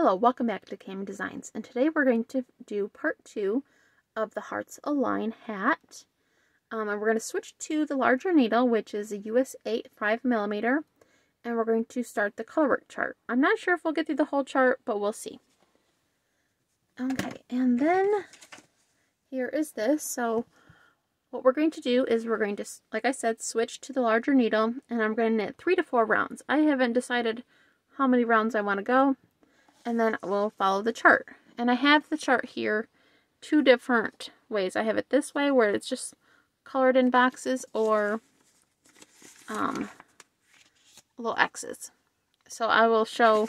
Hello, welcome back to Cami Designs, and today we're going to do part 2 of the Hearts Align hat. And we're going to switch to the larger needle, which is a US 8 5mm, and we're going to start the colorwork chart. I'm not sure if we'll get through the whole chart, but we'll see. Okay, and then here is this. So what we're going to do is we're going to, like I said, switch to the larger needle, and I'm going to knit 3 to 4 rounds. I haven't decided how many rounds I want to go. And then we'll follow the chart. And I have the chart here 2 different ways. I have it this way where it's just colored in boxes, or little X's. So I will show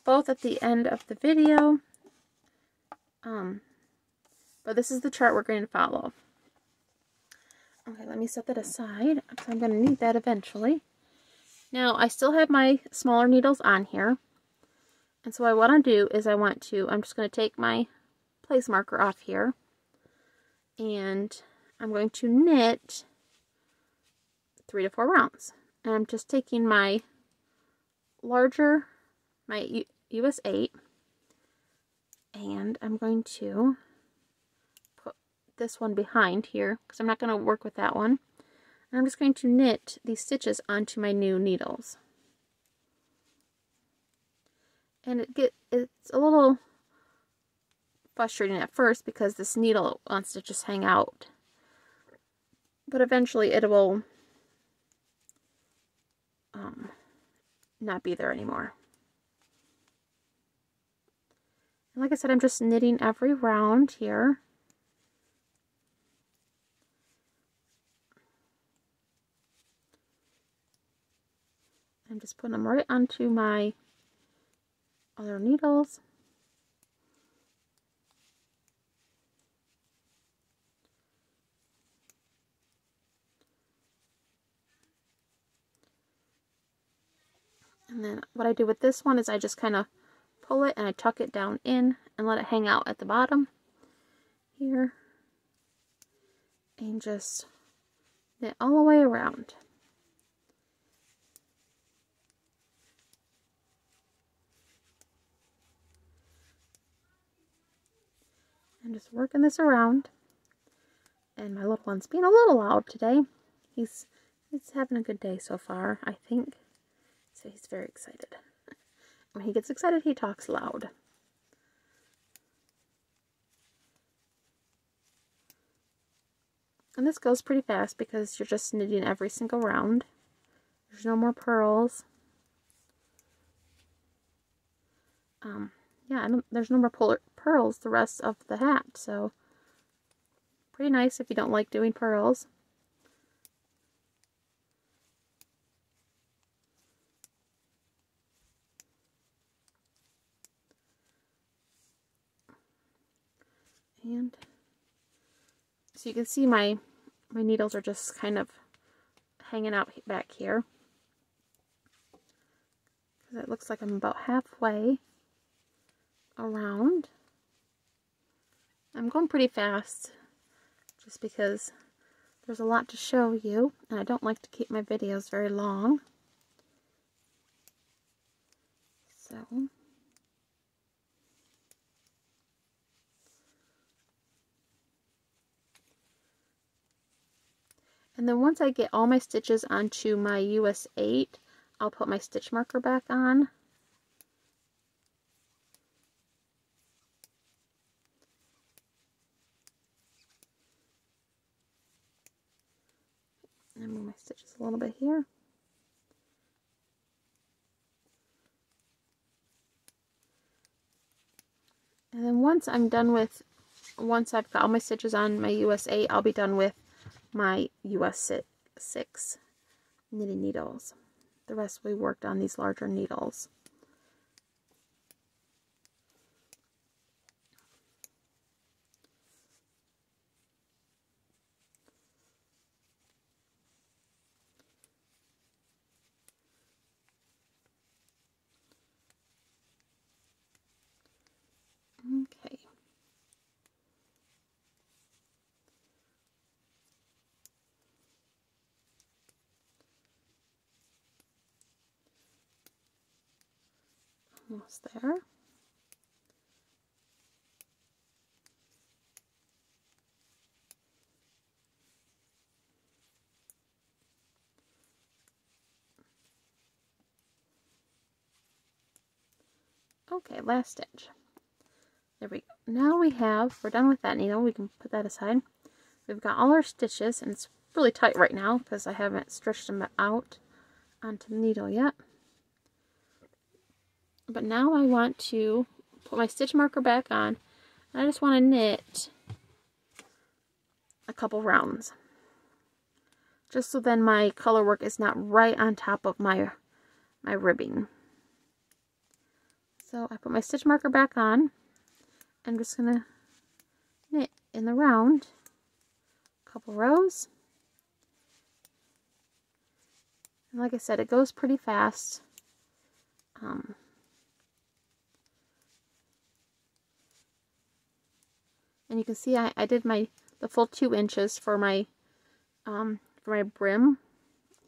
both at the end of the video. But this is the chart we're going to follow. Okay, let me set that aside because I'm going to need that eventually. Now I still have my smaller needles on here. And so what I want to do is I'm just going to take my place marker off here, and I'm going to knit 3 to 4 rounds. And I'm just taking my US 8, and I'm going to put this one behind here because I'm not going to work with that one. And I'm just going to knit these stitches onto my new needles. And it's a little frustrating at first because this needle wants to just hang out. But eventually it will not be there anymore. And like I said, I'm just knitting every round here. I'm just putting them right onto my other needles. And then what I do with this one is I just kind of pull it and I tuck it down in and let it hang out at the bottom here. And just knit all the way around. I'm just working this around, and my little one's being a little loud today. He's having a good day so far, I think. So he's very excited. When he gets excited, he talks loud. And this goes pretty fast because you're just knitting every single round. There's no more pearls. Yeah, there's no more pearls the rest of the hat, so pretty nice if you don't like doing pearls. And so you can see my needles are just kind of hanging out back here, because it looks like I'm about halfway around. I'm going pretty fast just because there's a lot to show you, and I don't like to keep my videos very long. So and then once I get all my stitches onto my US 8, I'll put my stitch marker back on. And move my stitches a little bit here. And then once I've got all my stitches on my US 8, I'll be done with my US 6 knitting needles. The rest we worked on these larger needles. Okay. Almost there. Okay, last stitch. There we go. Now we're done with that needle. We can put that aside. We've got all our stitches, and it's really tight right now because I haven't stretched them out onto the needle yet. But now I want to put my stitch marker back on. I just want to knit a couple rounds, just so then my color work is not right on top of my ribbing. So I put my stitch marker back on. I'm just going to knit in the round a couple rows. And like I said, it goes pretty fast. And you can see I did the full 2 inches for my brim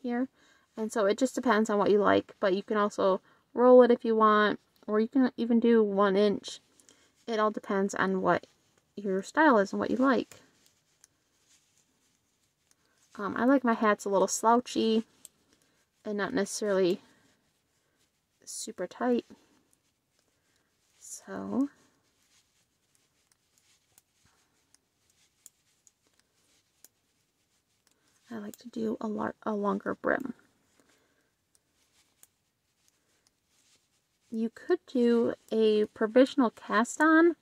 here. And so it just depends on what you like, but you can also roll it if you want, or you can even do 1 inch. It all depends on what your style is and what you like. I like my hats a little slouchy and not necessarily super tight. So I like to do a longer brim. You could do a provisional cast on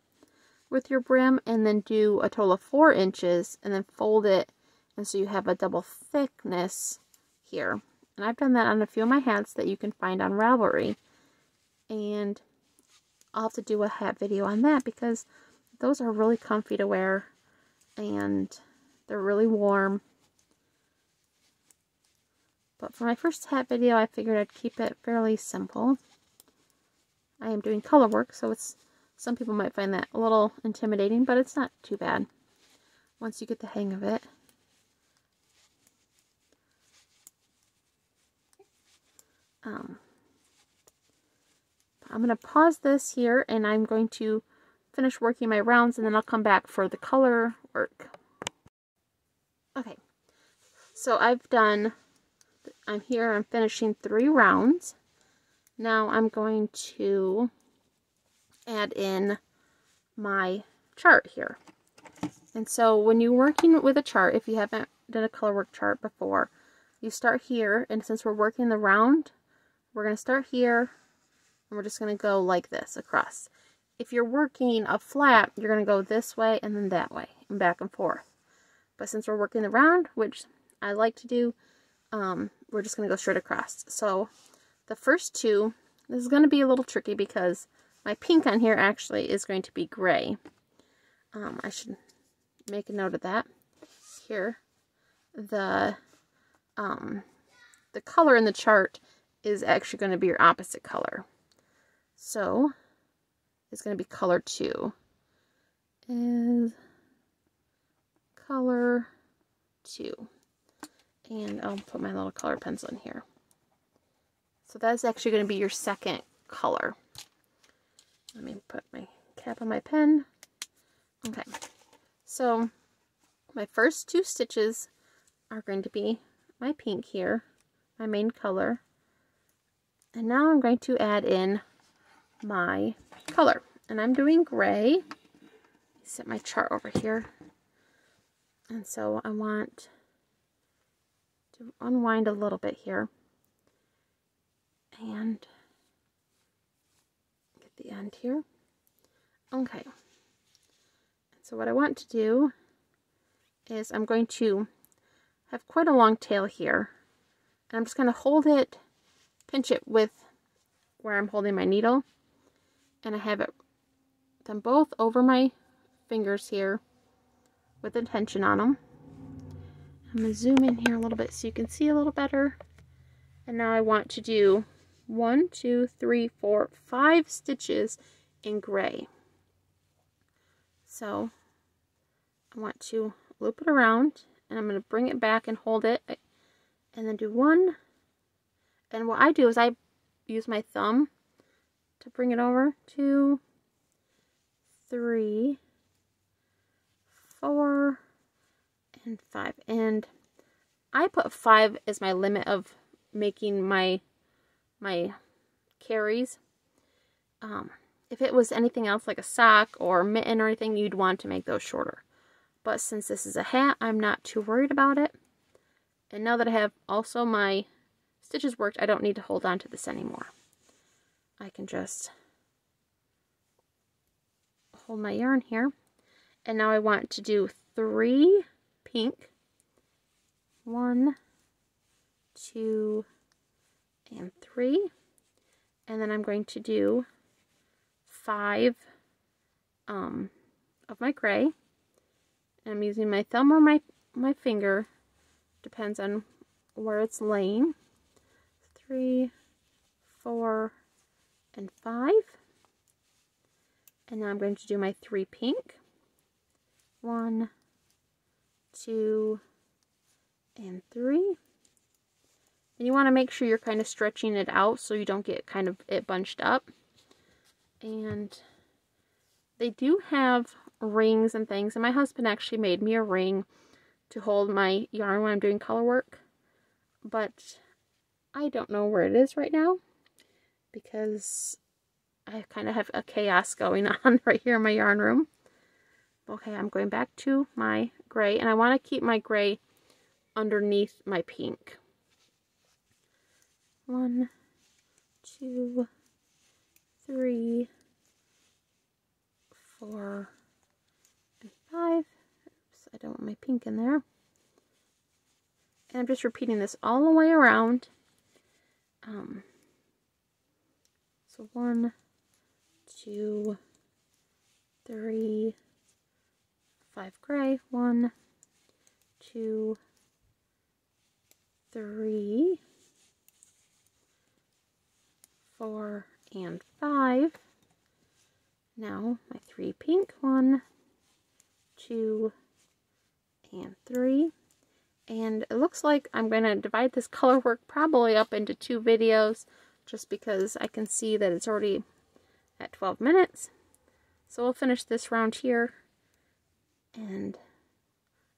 with your brim and then do a total of 4 inches and then fold it, and so you have a double thickness here. And I've done that on a few of my hats that you can find on Ravelry. And I'll have to do a hat video on that because those are really comfy to wear and they're really warm. But for my first hat video, I figured I'd keep it fairly simple. I am doing color work, so some people might find that a little intimidating, but it's not too bad once you get the hang of it. I'm going to pause this here, and I'm going to finish working my rounds, and then I'll come back for the color work. Okay, so I'm here, I'm finishing 3 rounds. Now I'm going to add in my chart here. And so when you're working with a chart, if you haven't done a color work chart before, you start here, and since we're working the round, we're going to start here, and we're just going to go like this across. If you're working a flat, you're going to go this way and then that way, and back and forth. But since we're working the round, which I like to do, we're just going to go straight across. So the first 2, this is going to be a little tricky because my pink on here actually is going to be gray. I should make a note of that. Here, the color in the chart is actually going to be your opposite color. So it's going to be color 2. Is color 2. And I'll put my little color pencil in here. So that's actually going to be your second color. Let me put my cap on my pen. Okay. So my first 2 stitches are going to be my pink here, my main color. And now I'm going to add in my color. And I'm doing gray. Set my chart over here. And so I want to unwind a little bit here. And get the end here. Okay. So what I want to do is I'm going to have quite a long tail here. And I'm just going to hold it, pinch it with where I'm holding my needle. And I have it them both over my fingers here with the tension on them. I'm going to zoom in here a little bit so you can see a little better. And now I want to do 1, 2, 3, 4, 5 stitches in gray. So I want to loop it around, and I'm going to bring it back and hold it, and then do 1. And what I do is I use my thumb to bring it over. 2, 3, 4, and 5. And I put 5 as my limit of making my carries. If it was anything else like a sock or a mitten or anything, you'd want to make those shorter. But since this is a hat, I'm not too worried about it. And now that I have also my stitches worked, I don't need to hold on to this anymore. I can just hold my yarn here. And now I want to do 3 pink. 1, 2, and 3. And then I'm going to do 5 of my gray. And I'm using my thumb or my finger, depends on where it's laying. 3, 4, and 5. And now I'm going to do my 3 pink. 1, 2, and 3. And you want to make sure you're kind of stretching it out so you don't get kind of it bunched up. And they do have rings and things, and my husband actually made me a ring to hold my yarn when I'm doing color work, but I don't know where it is right now because I kind of have a chaos going on right here in my yarn room. Okay, I'm going back to my gray, and I want to keep my gray underneath my pink. 1, 2, 3, 4, and 5. Oops, I don't want my pink in there. And I'm just repeating this all the way around. So 1, 2, 3, 5 gray. 1, 2, 3, 4, and 5. Now my 3 pink. 1, 2, and 3. And it looks like I'm going to divide this color work probably up into 2 videos just because I can see that it's already at 12 minutes. So we'll finish this round here and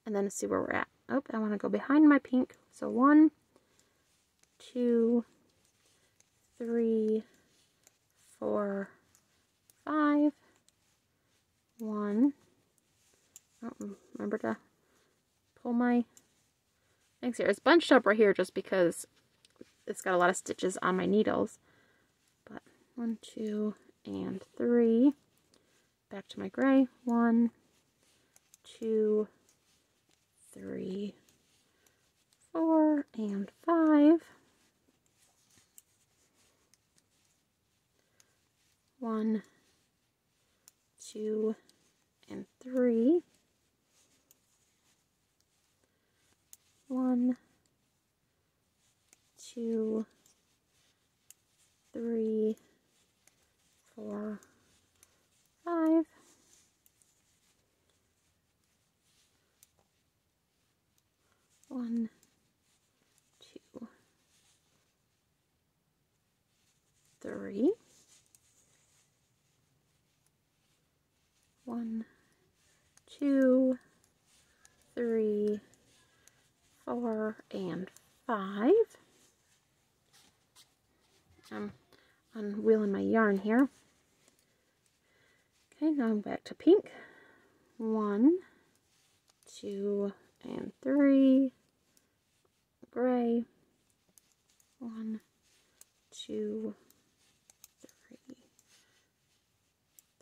then see where we're at. Oh, I want to go behind my pink. So 1, 2, 3, 4, 5. 1. Oh, remember to pull my things here. It's bunched up right here just because it's got a lot of stitches on my needles. But 1, 2, and 3. Back to my gray. 1, 2, 3, 4, and 5. 1, 2, and 3. 1, 2, 3, 4, 5. 1, 2, 3. 1, 2, 3, 4, and 5. I'm unwheeling my yarn here. Okay, now I'm back to pink. 1, 2, and 3. Gray. 1, 2,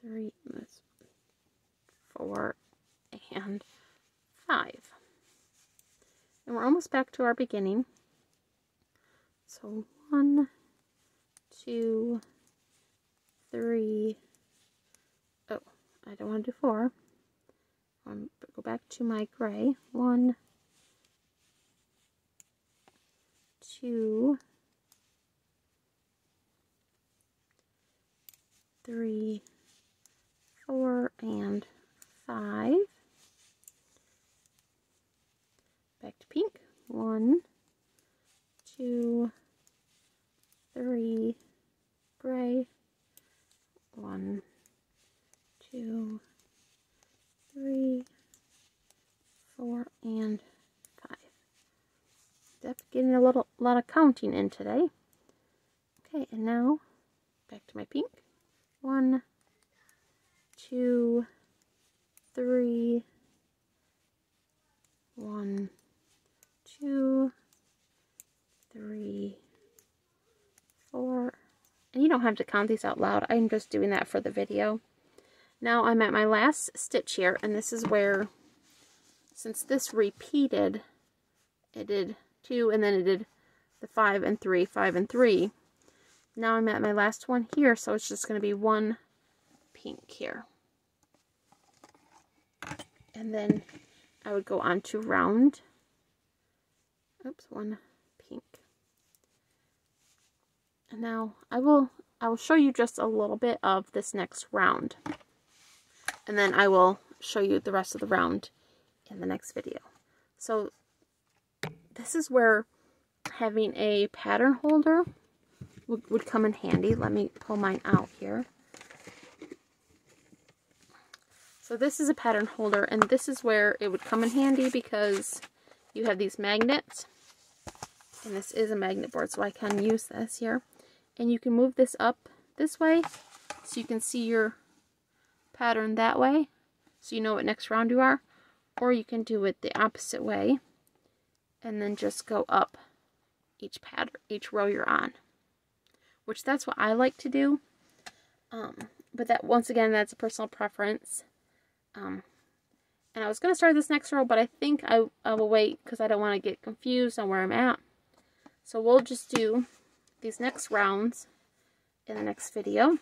3, 4, and 5. And we're almost back to our beginning. So 1, 2, 3. Oh, I don't want to do 4. Go back to my gray. 1, 2, 3, 4, and 5. Back to pink. 1, 2, 3, gray. 1, 2, 3, 4, and 5. Definitely getting a lot of counting in today. Okay, and now back to my pink. 1, 2, 3, 1, 2, 3, 4. And you don't have to count these out loud. I'm just doing that for the video. Now I'm at my last stitch here, and this is where, since this repeated, it did 2 and then it did the 5 and 3, 5 and 3. Now I'm at my last one here, so it's just going to be one pink here. And then I would go on to round, one pink. And now I will show you just a little bit of this next round. And then I will show you the rest of the round in the next video. So this is where having a pattern holder would come in handy. Let me pull mine out here. So this is a pattern holder, and this is where it would come in handy because you have these magnets, and this is a magnet board, so I can use this here. And you can move this up this way so you can see your pattern that way, so you know what next round you are, or you can do it the opposite way and then just go up each pattern, each row you're on, which that's what I like to do. But that, once again, that's a personal preference. And I was going to start this next row, but I think I will wait because I don't want to get confused on where I'm at. So we'll just do these next rounds in the next video.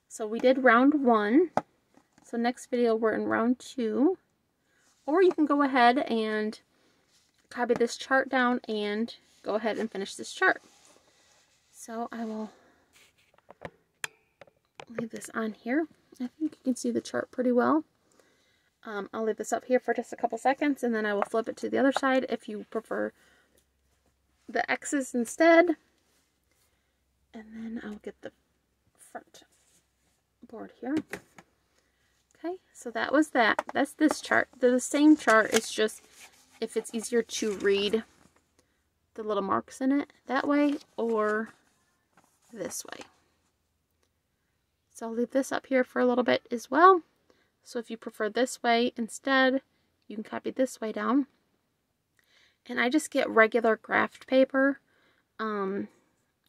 So we did round 1. So next video we're in round 2. Or you can go ahead and copy this chart down and go ahead and finish this chart. So I will leave this on here. I think you can see the chart pretty well. I'll leave this up here for just a couple seconds, and then I will flip it to the other side if you prefer the X's instead. And then I'll get the front board here. Okay, so that was that. That's this chart. They're the same chart. It's just if it's easier to read the little marks in it that way or this way. So I'll leave this up here for a little bit as well. So if you prefer this way instead, you can copy this way down. And I just get regular graph paper. You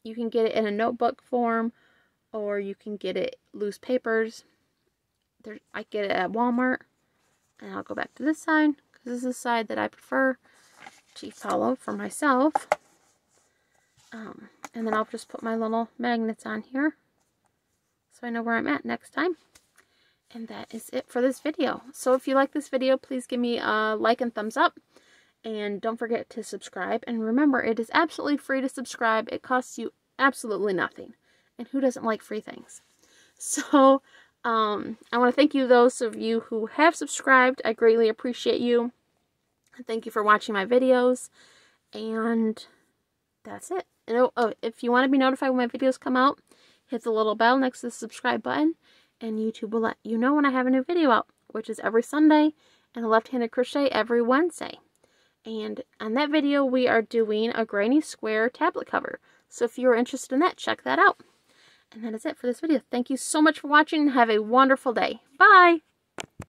can get it in a notebook form, or you can get it loose papers. I get it at Walmart. And I'll go back to this side, because this is the side that I prefer to follow for myself. And then I'll just put my little magnets on here, so I know where I'm at next time. And that is it for this video. So if you like this video, please give me a like and thumbs up. And don't forget to subscribe. And remember, it is absolutely free to subscribe. It costs you absolutely nothing. And who doesn't like free things? So I want to thank you, those of you who have subscribed. I greatly appreciate you. Thank you for watching my videos. And that's it. And if you want to be notified when my videos come out, hit the little bell next to the subscribe button, and YouTube will let you know when I have a new video out, which is every Sunday, and a left-handed crochet every Wednesday. And on that video, we are doing a granny square tablet cover. So if you're interested in that, check that out. And that is it for this video. Thank you so much for watching, and have a wonderful day. Bye!